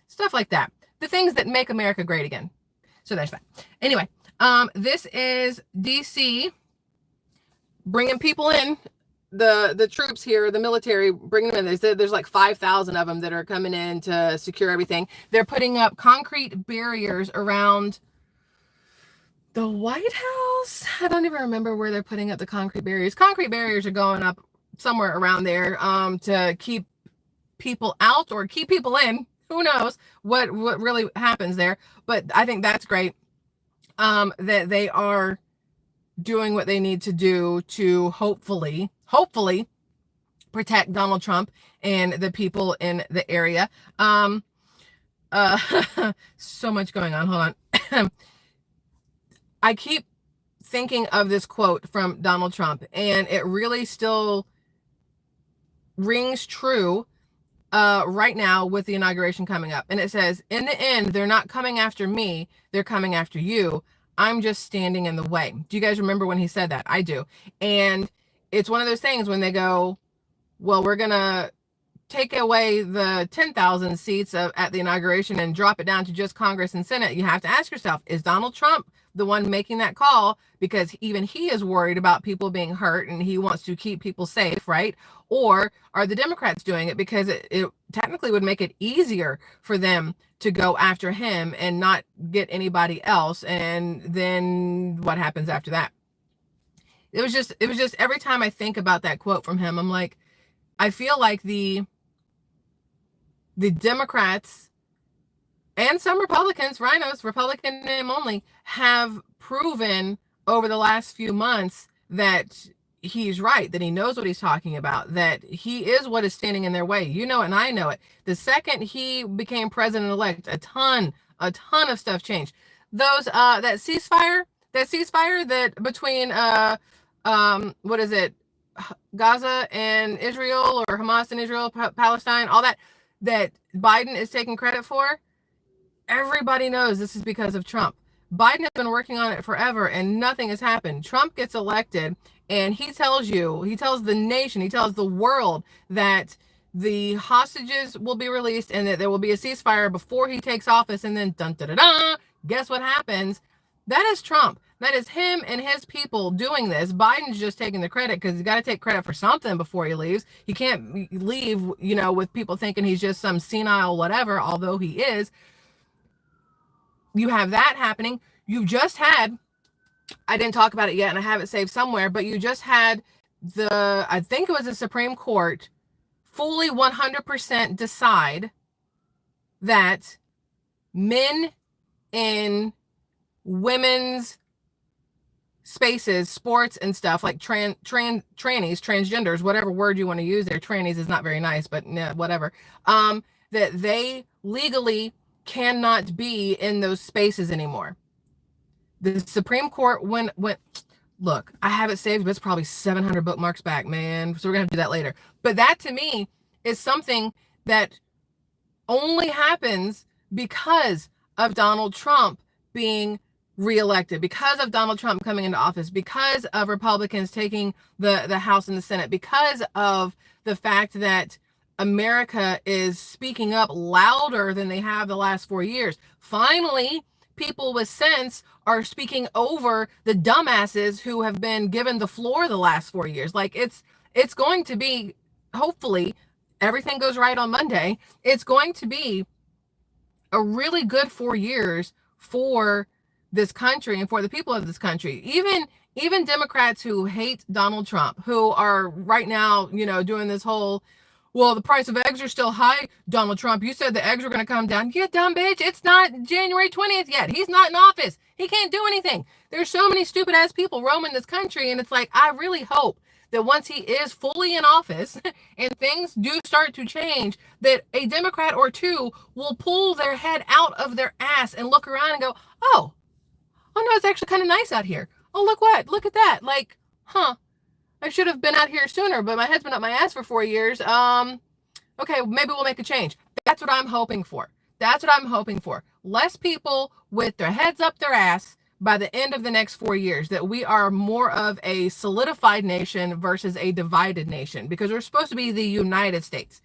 stuff like that. The things that make America great again. So there's that. Anyway, this is DC bringing people in, the troops here, the military, bringing them in. There's like 5,000 of them that are coming in to secure everything. They're putting up concrete barriers around the White House. I don't even remember where they're putting up the concrete barriers. Concrete barriers are going up somewhere around there to keep people out or keep people in. Who knows what really happens there. But I think that's great that they are doing what they need to do to hopefully protect Donald Trump and the people in the area. So much going on. Hold on. I keep thinking of this quote from Donald Trump, and it really still rings true right now with the inauguration coming up. And it says, in the end, they're not coming after me, they're coming after you. I'm just standing in the way. Do you guys remember when he said that? I do. And it's one of those things when they go, well, we're going to take away the 10,000 seats at the inauguration and drop it down to just Congress and Senate. You have to ask yourself, is Donald Trump the one making that call because even he is worried about people being hurt and he wants to keep people safe, right? Or are the Democrats doing it because it technically would make it easier for them to go after him and not get anybody else? And then what happens after that? It was just every time I think about that quote from him, I'm like, I feel like the Democrats and some Republicans, rhinos, Republican name only, have proven over the last few months that he's right, that he knows what he's talking about, that he is what is standing in their way. You know it, and I know it. The second he became president-elect, a ton of stuff changed. Those that ceasefire that between what is it, Gaza and Israel, or Hamas and Israel, Palestine, all that Biden is taking credit for. Everybody knows this is because of Trump. Biden has been working on it forever and nothing has happened. Trump gets elected and he tells the nation, he tells the world that the hostages will be released and that there will be a ceasefire before he takes office. And then dun da da da, guess what happens? That is Trump. That is him and his people doing this. Biden's just taking the credit because he's got to take credit for something before he leaves. He can't leave, with people thinking he's just some senile whatever, although he is. You have that happening. You just had, I didn't talk about it yet and I have it saved somewhere, but you just had I think it was the Supreme Court fully 100% decide that men in women's spaces, sports and stuff, like trannies, transgenders, whatever word you want to use there. Trannies is not very nice, but whatever. That they legally cannot be in those spaces anymore. The Supreme Court went, look, I have it saved, but it's probably 700 bookmarks back, man. So we're going to do that later. But that to me is something that only happens because of Donald Trump being reelected, because of Donald Trump coming into office, because of Republicans taking the House and the Senate, because of the fact that America is speaking up louder than they have the last 4 years. Finally, people with sense are speaking over the dumbasses who have been given the floor the last 4 years. Like it's going to be, hopefully everything goes right on Monday. It's going to be a really good 4 years for this country and for the people of this country. Even Democrats who hate Donald Trump, who are right now, doing this whole, well, the price of eggs are still high. Donald Trump, you said the eggs were going to come down. You dumb bitch. It's not January 20th yet. He's not in office. He can't do anything. There's so many stupid ass people roaming this country. And it's like, I really hope that once he is fully in office and things do start to change, that a Democrat or two will pull their head out of their ass and look around and go, oh no, it's actually kind of nice out here. Oh, look at that. Like, I should have been out here sooner, but my head's been up my ass for 4 years. Okay, maybe we'll make a change. That's what I'm hoping for. That's what I'm hoping for. Less people with their heads up their ass by the end of the next 4 years, that we are more of a solidified nation versus a divided nation, because we're supposed to be the United States.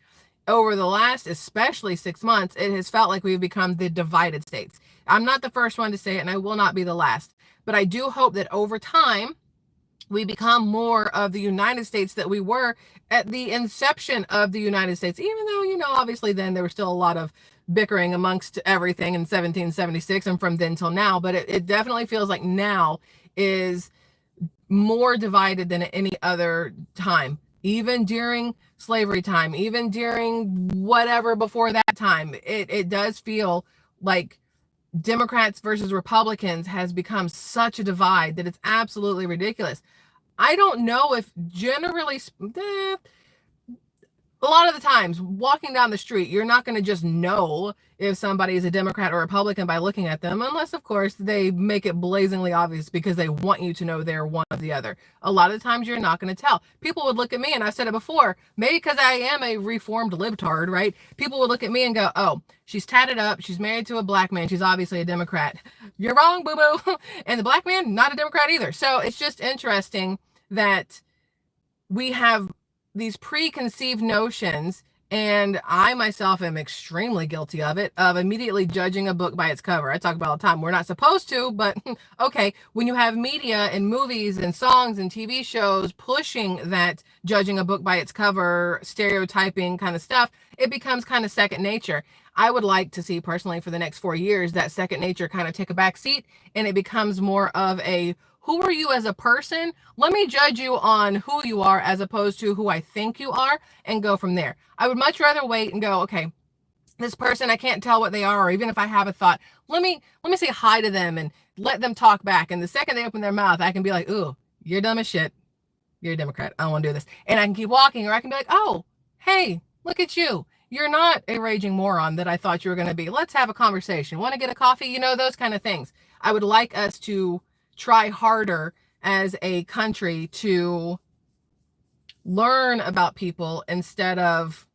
Over the last, especially 6 months, it has felt like we've become the divided states. I'm not the first one to say it, and I will not be the last. But I do hope that over time, we become more of the United States that we were at the inception of the United States, even though, obviously then there was still a lot of bickering amongst everything in 1776 and from then till now. But it definitely feels like now is more divided than at any other time, even during slavery time, even during whatever before that time. It does feel like Democrats versus Republicans has become such a divide that it's absolutely ridiculous. I don't know if generally, a lot of the times walking down the street, you're not going to just know if somebody is a Democrat or Republican by looking at them, unless of course they make it blazingly obvious because they want you to know they're one or the other. A lot of the times you're not going to tell. People would look at me, and I've said it before, maybe because I am a reformed libtard, right? People would look at me and go, oh, she's tatted up, she's married to a black man, she's obviously a Democrat. You're wrong, boo-boo. And the black man, not a Democrat either. So it's just interesting that we have these preconceived notions, and I myself am extremely guilty of it, of immediately judging a book by its cover. I talk about all the time. We're not supposed to, but okay, when you have media and movies and songs and TV shows pushing that judging a book by its cover, stereotyping kind of stuff, it becomes kind of second nature. I would like to see personally for the next 4 years that second nature kind of take a back seat, and it becomes more of a, who are you as a person? Let me judge you on who you are as opposed to who I think you are, and go from there. I would much rather wait and go, okay, this person, I can't tell what they are, or even if I have a thought, let me say hi to them and let them talk back. And the second they open their mouth, I can be like, ooh, you're dumb as shit. You're a Democrat. I don't want to do this. And I can keep walking, or I can be like, oh, hey, look at you. You're not a raging moron that I thought you were going to be. Let's have a conversation. Want to get a coffee? Those kind of things. I would like us to try harder as a country to learn about people instead of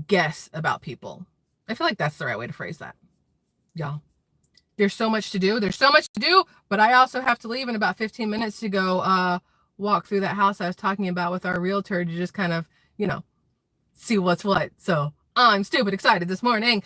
guess about people. I feel like that's the right way to phrase that. Y'all, there's so much to do. There's so much to do, but I also have to leave in about 15 minutes to go walk through that house I was talking about with our realtor to just kind of, see what's what. So I'm stupid excited this morning.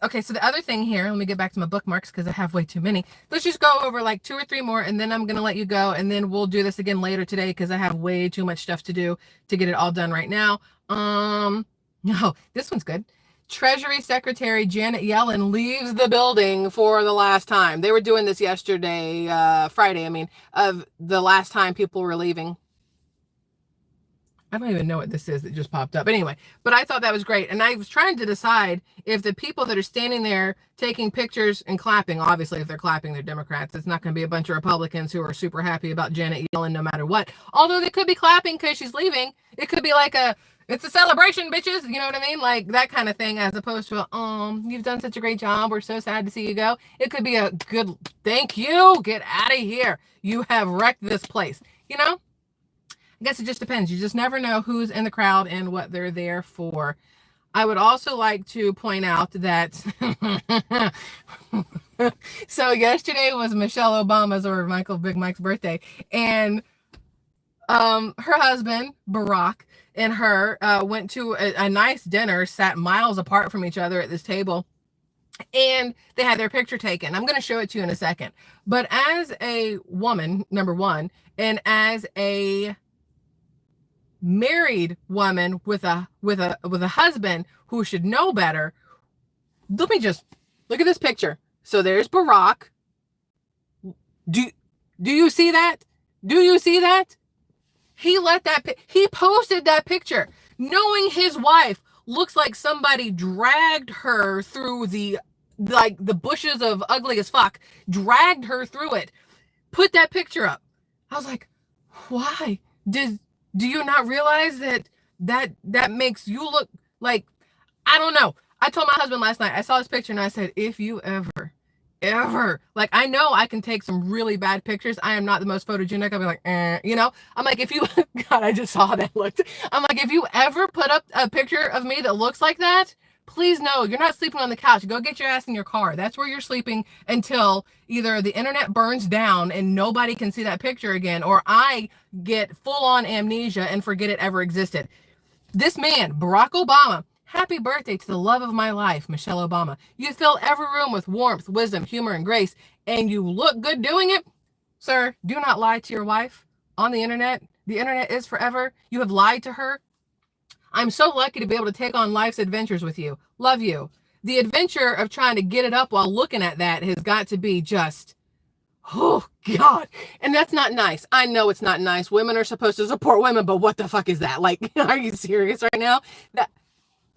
Okay, so the other thing here, let me get back to my bookmarks because I have way too many. Let's just go over like 2 or 3 more, and then I'm going to let you go, and then we'll do this again later today because I have way too much stuff to do to get it all done right now. No, this one's good. Treasury Secretary Janet Yellen leaves the building for the last time. They were doing this yesterday, Friday, of the last time people were leaving. I don't even know what this is that just popped up. Anyway, but I thought that was great. And I was trying to decide if the people that are standing there taking pictures and clapping, obviously if they're clapping, they're Democrats. It's not going to be a bunch of Republicans who are super happy about Janet Yellen no matter what. Although they could be clapping because she's leaving. It could be like it's a celebration, bitches. You know what I mean? Like that kind of thing, as opposed to you've done such a great job. We're so sad to see you go. It could be a good, thank you. Get out of here. You have wrecked this place. I guess it just depends. You just never know who's in the crowd and what they're there for. I would also like to point out that so yesterday was Michelle Obama's, or Big Mike's birthday, and her husband Barack and her went to a nice dinner, sat miles apart from each other at this table, and they had their picture taken. I'm going to show it to you in a second. But as a woman, number one, and as a married woman with a husband who should know better, let me just look at this picture. So there's Barack. Do you see that? Do you see that? He posted that picture knowing his wife looks like somebody dragged her through the bushes of ugly as fuck, dragged her through it, put that picture up. I was like, why? Do you not realize that makes you look like, I don't know. I told my husband last night, I saw this picture and I said, if you ever, like, I know I can take some really bad pictures. I am not the most photogenic. I'll be like, I'm like, if you, God, I just saw how that looked. I'm like, if you ever put up a picture of me that looks like that, please know you're not sleeping on the couch. Go get your ass in your car. That's where you're sleeping until either the internet burns down and nobody can see that picture again, or I get full on amnesia and forget it ever existed. This man, Barack Obama, happy birthday to the love of my life, Michelle Obama. You fill every room with warmth, wisdom, humor, and grace, and you look good doing it. Sir, do not lie to your wife on the internet. The internet is forever. You have lied to her. I'm so lucky to be able to take on life's adventures with you. Love you. The adventure of trying to get it up while looking at that has got to be just, oh, God. And that's not nice. I know it's not nice. Women are supposed to support women, but what the fuck is that? Like, are you serious right now?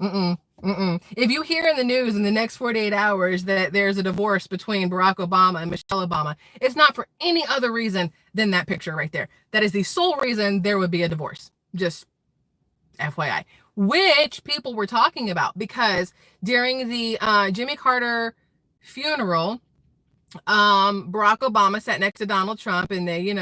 If you hear in the news in the next 48 hours that there's a divorce between Barack Obama and Michelle Obama, it's not for any other reason than that picture right there. That is the sole reason there would be a divorce. Just FYI. Which people were talking about, because during the Jimmy Carter funeral, Barack Obama sat next to Donald Trump and they,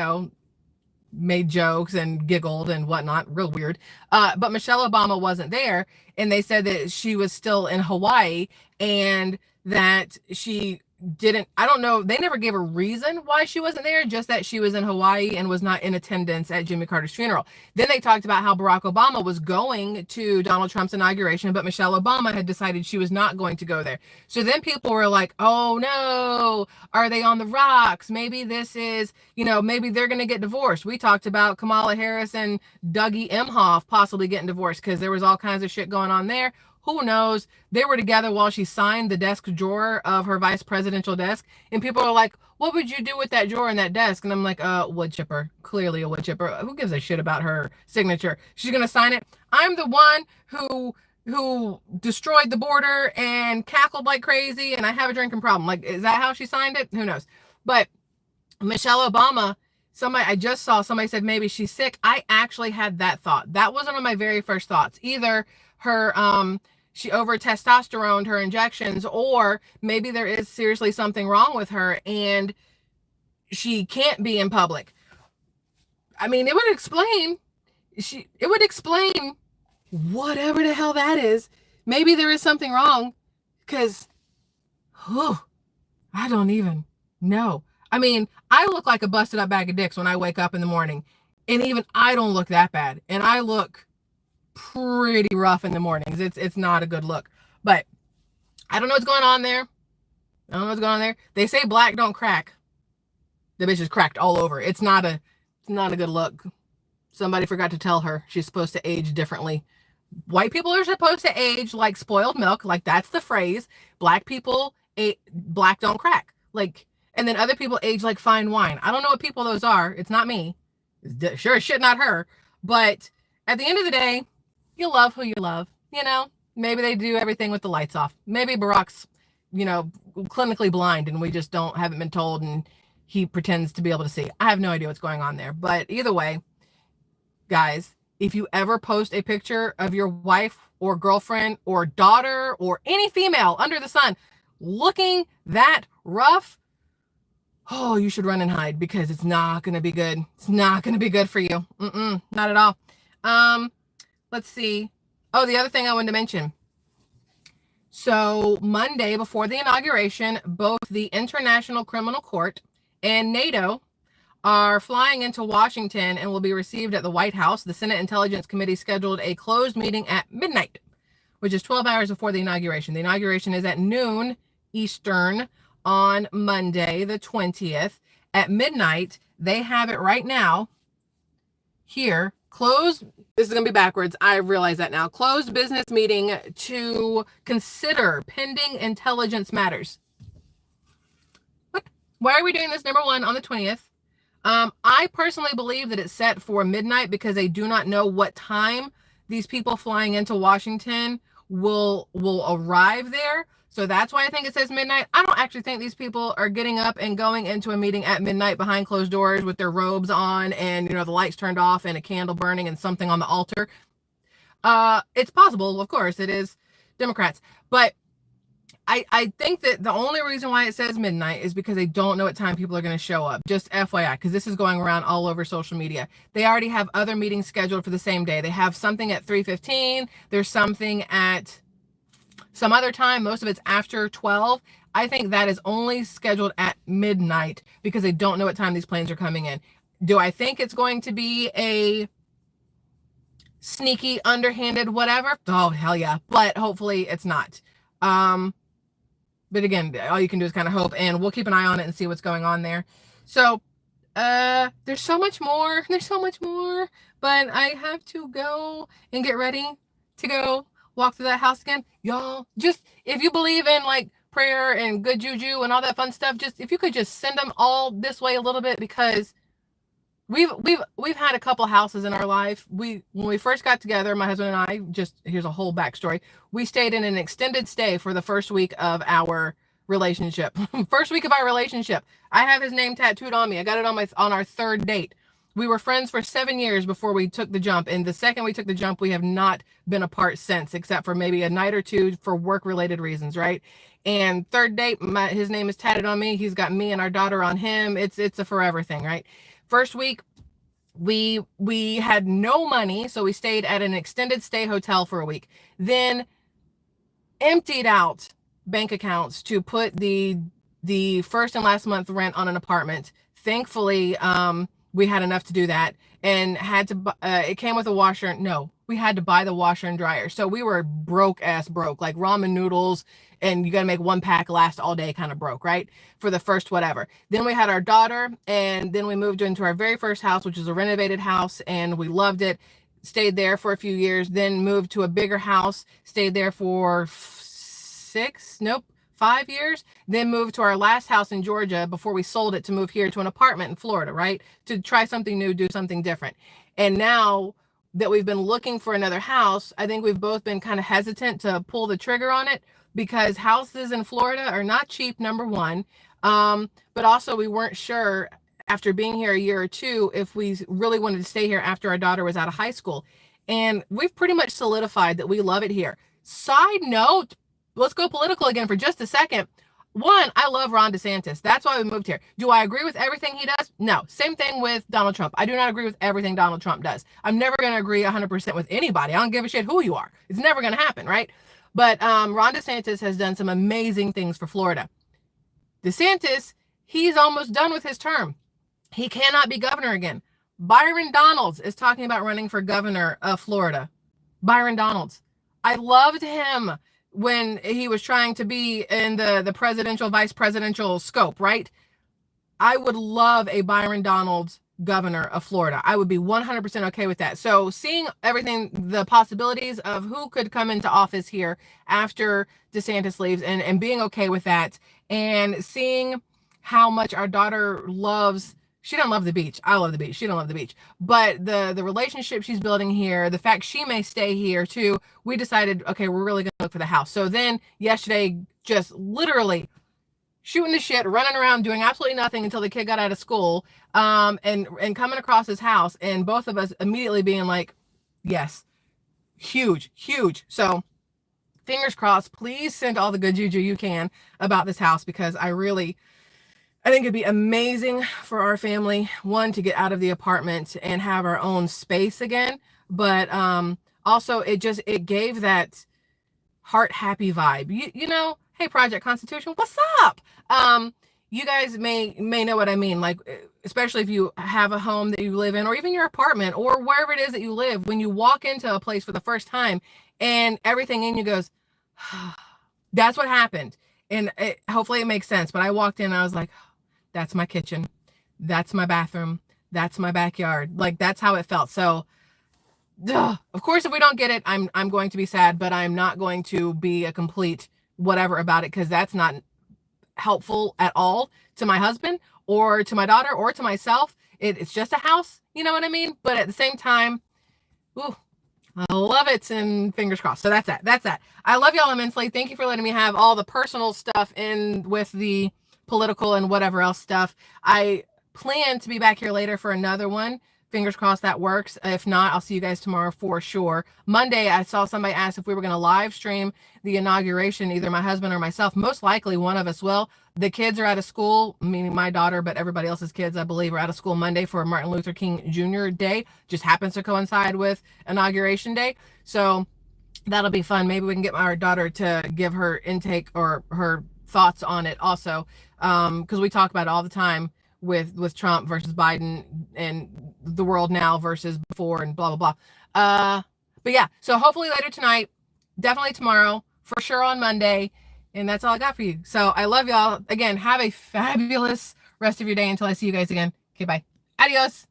made jokes and giggled and whatnot, real weird. But Michelle Obama wasn't there, and they said that she was still in Hawaii and that she didn't, I don't know, they never gave a reason why she wasn't there, just that she was in Hawaii and was not in attendance at Jimmy Carter's funeral. Then they talked about how Barack Obama was going to Donald Trump's inauguration, but Michelle Obama had decided she was not going to go there. So then people were like, oh no, are they on the rocks? Maybe this is, maybe they're going to get divorced. We talked about Kamala Harris and Dougie Emhoff possibly getting divorced because there was all kinds of shit going on there. Who knows? They were together while she signed the desk drawer of her vice presidential desk. And people are like, what would you do with that drawer and that desk? And I'm like, wood chipper. Clearly a wood chipper. Who gives a shit about her signature? She's going to sign it. I'm the one who destroyed the border and cackled like crazy, and I have a drinking problem. Like, is that how she signed it? Who knows? But Michelle Obama, I just saw somebody said maybe she's sick. I actually had that thought. That was one of my very first thoughts. Either her, she over testosteroned her injections, or maybe there is seriously something wrong with her and she can't be in public. I mean, it would explain whatever the hell that is. Maybe there is something wrong, because I don't even know. I mean, I look like a busted up bag of dicks when I wake up in the morning, and even I don't look that bad, and I look pretty rough in the mornings. It's not a good look, but I don't know what's going on there. They say black don't crack. The bitch is cracked all over. It's not a good look. Somebody forgot to tell her she's supposed to age differently. White people are supposed to age like spoiled milk. Like, that's the phrase. Black people, black don't crack. Like, and then other people age like fine wine. I don't know what people those are. It's not me. It's sure as shit not her. But at the end of the day, you love who you love, Maybe they do everything with the lights off. Maybe Barack's, clinically blind and we just haven't been told, and he pretends to be able to see. I have no idea what's going on there. But either way, guys, if you ever post a picture of your wife or girlfriend or daughter or any female under the sun looking that rough, oh, you should run and hide, because it's not going to be good. It's not going to be good for you. Not at all. Let's see. Oh, the other thing I wanted to mention. So Monday before the inauguration, both the International Criminal Court and NATO are flying into Washington and will be received at the White House. The Senate Intelligence Committee scheduled a closed meeting at midnight, which is 12 hours before the inauguration. The inauguration is at noon Eastern on Monday, the 20th at midnight. They have it right now here. Closed, this is going to be backwards. I realize that now. Closed business meeting to consider pending intelligence matters. What? Why are we doing this, number one, on the 20th? I personally believe that it's set for midnight because they do not know what time these people flying into Washington will arrive there. So that's why I think it says midnight. I don't actually think these people are getting up and going into a meeting at midnight behind closed doors with their robes on and, the lights turned off and a candle burning and something on the altar. It's possible, of course, it is Democrats. But I think that the only reason why it says midnight is because they don't know what time people are going to show up. Just FYI, because this is going around all over social media. They already have other meetings scheduled for the same day. They have something at 3:15. There's something at some other time. Most of it's after 12. I think that is only scheduled at midnight because they don't know what time these planes are coming in. Do I think it's going to be a sneaky, underhanded, whatever? Oh, hell yeah. But hopefully it's not. But again, all you can do is kind of hope, and we'll keep an eye on it and see what's going on there. So, there's so much more. There's so much more. But I have to go and get ready to go walk through that house again. Y'all, just, if you believe in, like, prayer and good juju and all that fun stuff, just, if you could just send them all this way a little bit, because we've had a couple houses in our life. When we first got together, my husband and I, just here's a whole backstory. We stayed in an extended stay for the first week of our relationship. First week of our relationship. I have his name tattooed on me. I got it on our third date. We were friends for 7 years before we took the jump. And the second we took the jump, we have not been apart since, except for maybe a night or two for work-related reasons, right? And third date, his name is tatted on me. He's got me and our daughter on him. It's a forever thing, right? First week, we had no money, so we stayed at an extended stay hotel for a week. Then emptied out bank accounts to put the first and last month rent on an apartment. Thankfully, we had enough to do that, and had to. It came with a washer. No, we had to buy the washer and dryer. So we were broke, like ramen noodles. And you got to make one pack last all day kind of broke, right? For the first whatever. Then we had our daughter, and then we moved into our very first house, which is a renovated house, and we loved it. Stayed there for a few years, then moved to a bigger house, stayed there for 5 years, then moved to our last house in Georgia before we sold it to move here to an apartment in Florida, right? To try something new, do something different. And now that we've been looking for another house, I think we've both been kind of hesitant to pull the trigger on it, because houses in Florida are not cheap, number one. But also we weren't sure after being here a year or two if we really wanted to stay here after our daughter was out of high school. And we've pretty much solidified that we love it here. Side note, let's go political again for just a second. One, I love Ron DeSantis. That's why we moved here. Do I agree with everything he does? No. Same thing with Donald Trump. I do not agree with everything Donald Trump does. I'm never going to agree 100% with anybody. I don't give a shit who you are. It's never going to happen, right? But Ron DeSantis has done some amazing things for Florida. DeSantis, he's almost done with his term. He cannot be governor again. Byron Donalds is talking about running for governor of Florida. Byron Donalds. I loved him when he was trying to be in the presidential, vice presidential scope, right? I would love a Byron Donalds governor of Florida. I would be 100% okay with that. So seeing everything, the possibilities of who could come into office here after DeSantis leaves, and being okay with that, and seeing how much our daughter loves, she doesn't love the beach. I love the beach. She don't love the beach. But the relationship she's building here, the fact she may stay here too, we decided, okay, we're really going to look for the house. So then yesterday, just literally shooting the shit, running around, doing absolutely nothing until the kid got out of school, and coming across his house, and both of us immediately being like, yes, huge. So fingers crossed, please send all the good juju you can about this house, because I think it'd be amazing for our family, one, to get out of the apartment and have our own space again, but also it gave that heart happy vibe. You know, hey, Project Constitution, what's up? You guys may know what I mean, like, especially if you have a home that you live in, or even your apartment, or wherever it is that you live, when you walk into a place for the first time and everything in you goes, that's what happened. And hopefully it makes sense. But I walked in and I was like, that's my kitchen. That's my bathroom. That's my backyard. Like, that's how it felt. So, of course, if we don't get it, I'm going to be sad, but I'm not going to be a complete whatever about it, because that's not helpful at all to my husband or to my daughter or to myself. It's just a house, you know what I mean? But at the same time, ooh, I love it, and fingers crossed. So that's that. That's that. I love y'all immensely. Thank you for letting me have all the personal stuff in with the political and whatever else stuff. I plan to be back here later for another one. Fingers crossed that works. If not, I'll see you guys tomorrow for sure. Monday, I saw somebody ask if we were going to live stream the inauguration, either my husband or myself. Most likely one of us will. The kids are out of school, meaning my daughter, but everybody else's kids, I believe, are out of school Monday for Martin Luther King Jr. Day. Just happens to coincide with Inauguration Day. So that'll be fun. Maybe we can get our daughter to give her intake or her thoughts on it also, because we talk about it all the time with Trump versus Biden and the world now versus before and blah blah blah. But yeah, so hopefully later tonight, definitely tomorrow, for sure on Monday, and that's all I got for you. So I love y'all. Again, have a fabulous rest of your day until I see you guys again. Okay, bye. Adios.